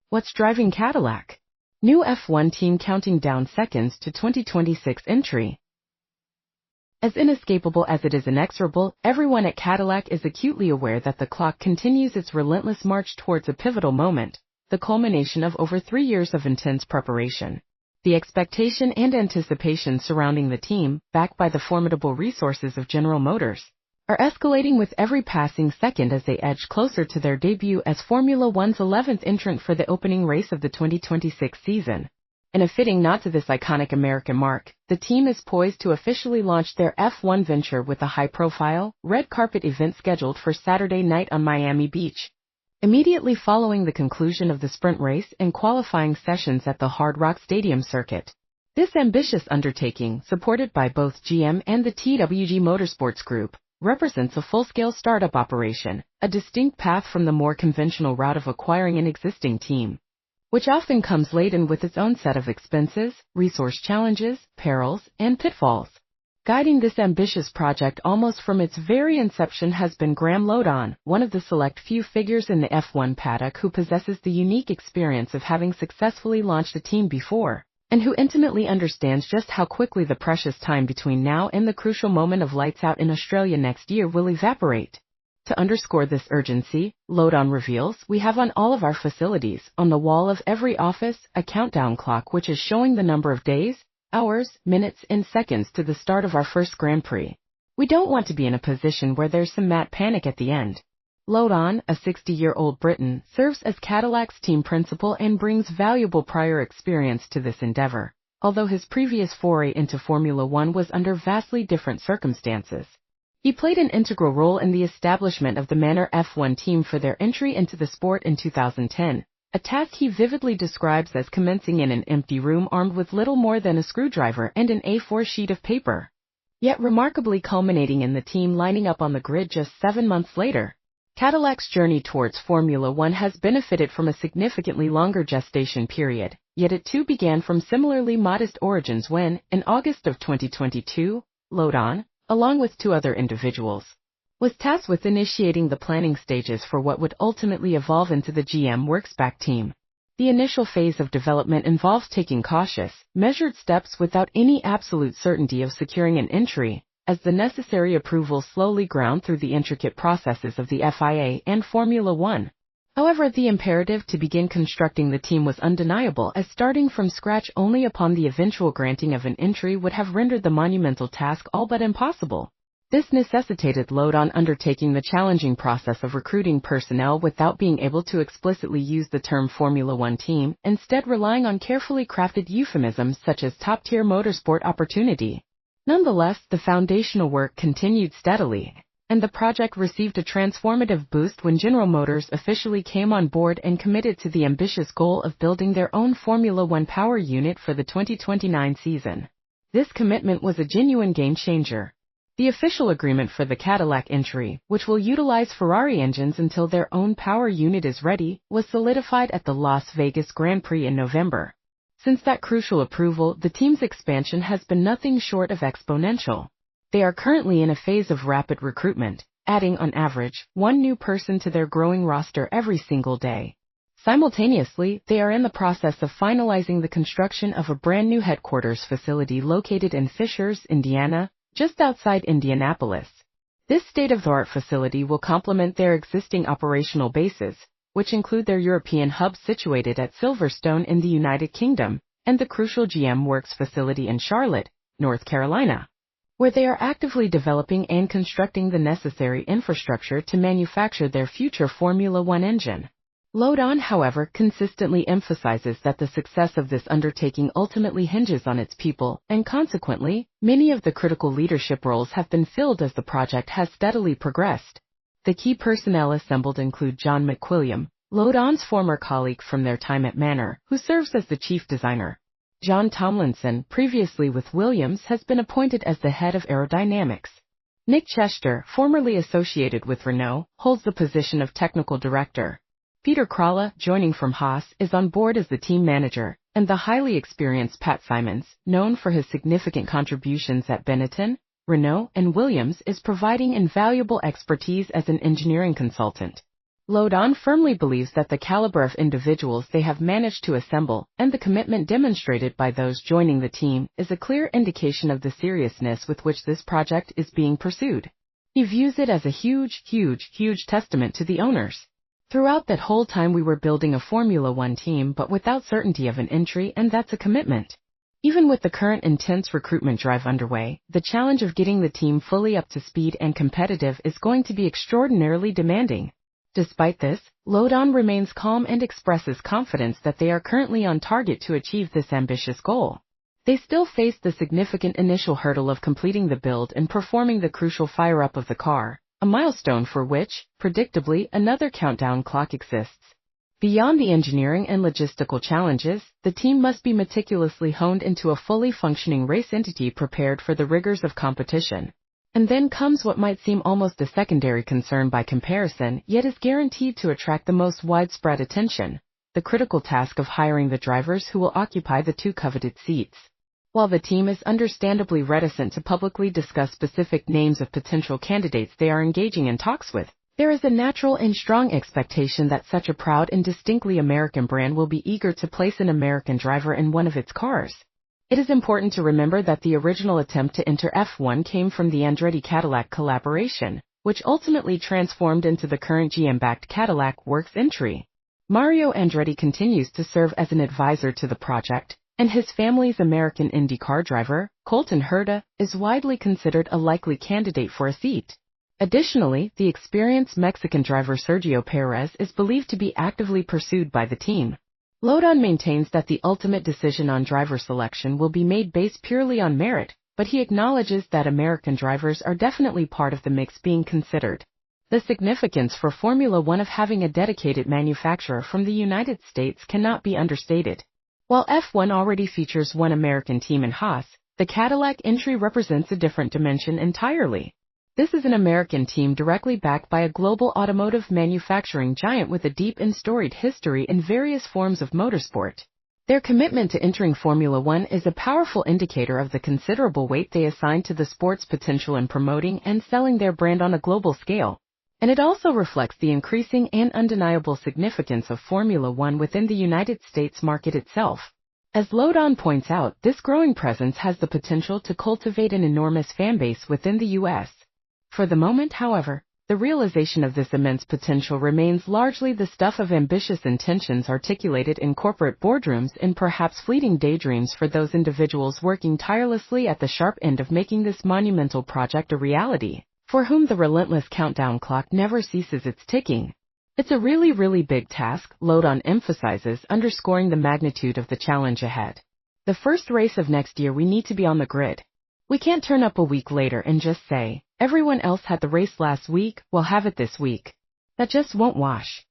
What's driving Cadillac? New F1 team counting down seconds to 2026 entry. As inescapable as it is inexorable, everyone at Cadillac is acutely aware that the clock continues its relentless march towards a pivotal moment, the culmination of over 3 years of intense preparation. The expectation and anticipation surrounding the team, backed by the formidable resources of General Motors, are escalating with every passing second as they edge closer to their debut as Formula One's 11th entrant for the opening race of the 2026 season. In a fitting nod to this iconic American marque, the team is poised to officially launch their F1 venture with a high-profile, red carpet event scheduled for Saturday night on Miami Beach. Immediately following the conclusion of the sprint race and qualifying sessions at the Hard Rock Stadium circuit. This ambitious undertaking, supported by both GM and the TWG Motorsports Group, represents a full-scale startup operation, a distinct path from the more conventional route of acquiring an existing team, which often comes laden with its own set of expenses, resource challenges, perils, and pitfalls. Guiding this ambitious project almost from its very inception has been Graeme Lowdon, one of the select few figures in the F1 paddock who possesses the unique experience of having successfully launched a team before, and who intimately understands just how quickly the precious time between now and the crucial moment of lights out in Australia next year will evaporate. To underscore this urgency, Lowdon reveals, we have on all of our facilities, on the wall of every office, a countdown clock which is showing the number of days, hours, minutes, and seconds to the start of our first Grand Prix. We don't want to be in a position where there's some mad panic at the end. Lowdon, a 60-year-old Briton, serves as Cadillac's team principal and brings valuable prior experience to this endeavor, although his previous foray into Formula One was under vastly different circumstances. He played an integral role in the establishment of the Manor F1 team for their entry into the sport in 2010, a task he vividly describes as commencing in an empty room armed with little more than a screwdriver and an A4 sheet of paper, yet remarkably culminating in the team lining up on the grid just 7 months later. Cadillac's journey towards Formula One has benefited from a significantly longer gestation period, yet it too began from similarly modest origins when, in August of 2022, Lowdon, along with 2 other individuals, was tasked with initiating the planning stages for what would ultimately evolve into the GM Workspac team. The initial phase of development involves taking cautious, measured steps without any absolute certainty of securing an entry, as the necessary approvals slowly ground through the intricate processes of the FIA and Formula One. However, the imperative to begin constructing the team was undeniable, as starting from scratch only upon the eventual granting of an entry would have rendered the monumental task all but impossible. This necessitated Lowdon undertaking the challenging process of recruiting personnel without being able to explicitly use the term Formula One team, instead relying on carefully crafted euphemisms such as top-tier motorsport opportunity. Nonetheless, the foundational work continued steadily, and the project received a transformative boost when General Motors officially came on board and committed to the ambitious goal of building their own Formula One power unit for the 2029 season. This commitment was a genuine game-changer. The official agreement for the Cadillac entry, which will utilize Ferrari engines until their own power unit is ready, was solidified at the Las Vegas Grand Prix in November. Since that crucial approval, the team's expansion has been nothing short of exponential. They are currently in a phase of rapid recruitment, adding on average 1 new person to their growing roster every single day. Simultaneously, they are in the process of finalizing the construction of a brand new headquarters facility located in Fishers, Indiana, just outside Indianapolis. This state-of-the-art facility will complement their existing operational bases, which include their European hub situated at Silverstone in the United Kingdom, and the crucial GM Works facility in Charlotte, North Carolina, where they are actively developing and constructing the necessary infrastructure to manufacture their future Formula One engine. Lowdon, however, consistently emphasizes that the success of this undertaking ultimately hinges on its people, and consequently, many of the critical leadership roles have been filled as the project has steadily progressed. The key personnel assembled include John McQuilliam, Lowdon's former colleague from their time at Manor, who serves as the chief designer. John Tomlinson, previously with Williams, has been appointed as the head of aerodynamics. Nick Chester, formerly associated with Renault, holds the position of technical director. Peter Kralla, joining from Haas, is on board as the team manager, and the highly experienced Pat Simons, known for his significant contributions at Benetton, Renault, and Williams, is providing invaluable expertise as an engineering consultant. Lowdon firmly believes that the caliber of individuals they have managed to assemble, and the commitment demonstrated by those joining the team, is a clear indication of the seriousness with which this project is being pursued. He views it as a huge testament to the owners. Throughout that whole time we were building a Formula One team but without certainty of an entry, and that's a commitment. Even with the current intense recruitment drive underway, the challenge of getting the team fully up to speed and competitive is going to be extraordinarily demanding. Despite this, Lowdon remains calm and expresses confidence that they are currently on target to achieve this ambitious goal. They still face the significant initial hurdle of completing the build and performing the crucial fire-up of the car, a milestone for which, predictably, another countdown clock exists. Beyond the engineering and logistical challenges, the team must be meticulously honed into a fully functioning race entity prepared for the rigors of competition. And then comes what might seem almost a secondary concern by comparison, yet is guaranteed to attract the most widespread attention: the critical task of hiring the drivers who will occupy the two coveted seats. While the team is understandably reticent to publicly discuss specific names of potential candidates they are engaging in talks with, there is a natural and strong expectation that such a proud and distinctly American brand will be eager to place an American driver in one of its cars. It is important to remember that the original attempt to enter F1 came from the Andretti-Cadillac collaboration, which ultimately transformed into the current GM-backed Cadillac Works entry. Mario Andretti continues to serve as an advisor to the project, and his family's American IndyCar driver, Colton Herta, is widely considered a likely candidate for a seat. Additionally, the experienced Mexican driver Sergio Pérez is believed to be actively pursued by the team. Lowdon maintains that the ultimate decision on driver selection will be made based purely on merit, but he acknowledges that American drivers are definitely part of the mix being considered. The significance for Formula One of having a dedicated manufacturer from the United States cannot be understated. While F1 already features one American team in Haas, the Cadillac entry represents a different dimension entirely. This is an American team directly backed by a global automotive manufacturing giant with a deep and storied history in various forms of motorsport. Their commitment to entering Formula One is a powerful indicator of the considerable weight they assign to the sport's potential in promoting and selling their brand on a global scale. And it also reflects the increasing and undeniable significance of Formula One within the United States market itself. As Lowdon points out, this growing presence has the potential to cultivate an enormous fanbase within the U.S. For the moment, however, the realization of this immense potential remains largely the stuff of ambitious intentions articulated in corporate boardrooms and perhaps fleeting daydreams for those individuals working tirelessly at the sharp end of making this monumental project a reality, for whom the relentless countdown clock never ceases its ticking. It's a really big task, Lowdon emphasizes, underscoring the magnitude of the challenge ahead. The first race of next year we need to be on the grid. We can't turn up a week later and just say, everyone else had the race last week, we'll have it this week. That just won't wash.